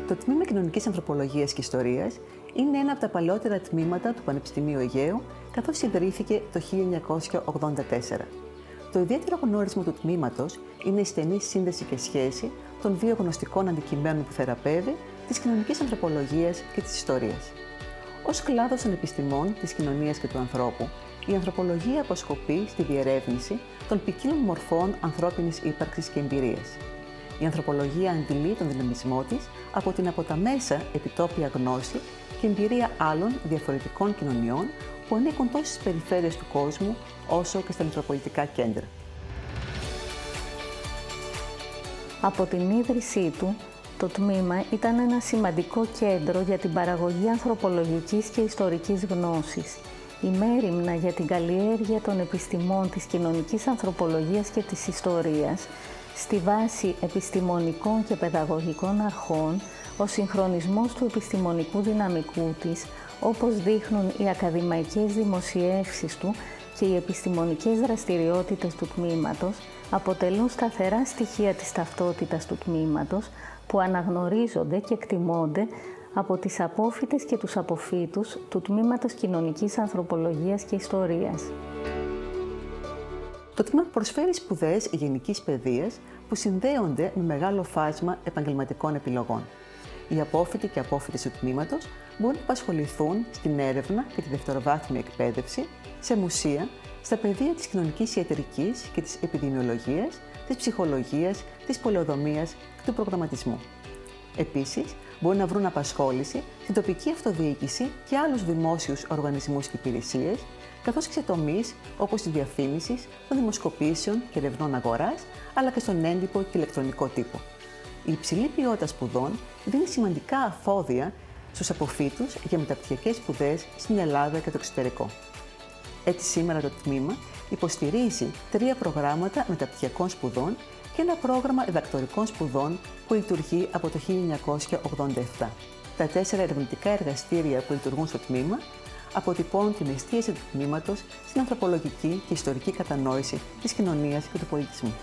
Το Τμήμα Κοινωνικής Ανθρωπολογίας και Ιστορίας είναι ένα από τα παλαιότερα τμήματα του Πανεπιστημίου Αιγαίου, καθώς ιδρύθηκε το 1984. Το ιδιαίτερο γνώρισμα του τμήματος είναι η στενή σύνδεση και σχέση των δύο γνωστικών αντικειμένων που θεραπεύει, της κοινωνικής ανθρωπολογίας και της ιστορίας. Ως κλάδος των επιστημών της κοινωνίας και του ανθρώπου, η ανθρωπολογία αποσκοπεί στη διερεύνηση των ποικίλων μορφών ανθρώπινης ύπαρξης και εμπειρίας. Η ανθρωπολογία αντιλεί τον δυναμισμό της από την από τα μέσα επιτόπια γνώση και εμπειρία άλλων διαφορετικών κοινωνιών που ανήκουν τόσο στις περιφέρειες του κόσμου όσο και στα μητροπολιτικά κέντρα. Από την ίδρυσή του, το τμήμα ήταν ένα σημαντικό κέντρο για την παραγωγή ανθρωπολογικής και ιστορικής γνώσης, η μέριμνα για την καλλιέργεια των επιστημών της κοινωνικής ανθρωπολογίας και της ιστορίας, στη βάση επιστημονικών και παιδαγωγικών αρχών, ο συγχρονισμός του επιστημονικού δυναμικού της, όπως δείχνουν οι ακαδημαϊκές δημοσιεύσεις του και οι επιστημονικές δραστηριότητες του τμήματος, αποτελούν σταθερά στοιχεία της ταυτότητας του τμήματος που αναγνωρίζονται και εκτιμώνται από τις απόφοιτες και τους αποφοίτους του Τμήματος Κοινωνικής Ανθρωπολογίας και Ιστορίας. Το τμήμα προσφέρει σπουδές γενικής παιδείας που συνδέονται με μεγάλο φάσμα επαγγελματικών επιλογών. Οι απόφοιτοι και απόφοιτες του τμήματος μπορούν να απασχοληθούν στην έρευνα και τη δευτεροβάθμια εκπαίδευση, σε μουσεία, στα πεδία της κοινωνικής ιατρικής και της επιδημιολογίας, της ψυχολογίας, της πολεοδομίας και του προγραμματισμού. Επίσης, μπορούν να βρουν απασχόληση στην τοπική αυτοδιοίκηση και άλλους δημόσιους οργανισμούς και υπηρεσίες, καθώς και σε τομείς όπως τη διαφήμιση, των δημοσκοπήσεων και ερευνών αγοράς, αλλά και στον έντυπο και ηλεκτρονικό τύπο. Η υψηλή ποιότητα σπουδών δίνει σημαντικά αφόδια στους αποφοίτους για μεταπτυχιακές σπουδές στην Ελλάδα και το εξωτερικό. Έτσι, σήμερα το τμήμα υποστηρίζει 3 προγράμματα μεταπτυχιακών σπουδών και ένα πρόγραμμα διδακτορικών σπουδών που λειτουργεί από το 1987. Τα 4 ερευνητικά εργαστήρια που λειτουργούν στο τμήμα αποτυπώνουν την εστίαση του τμήματος στην ανθρωπολογική και ιστορική κατανόηση της κοινωνίας και του πολιτισμού.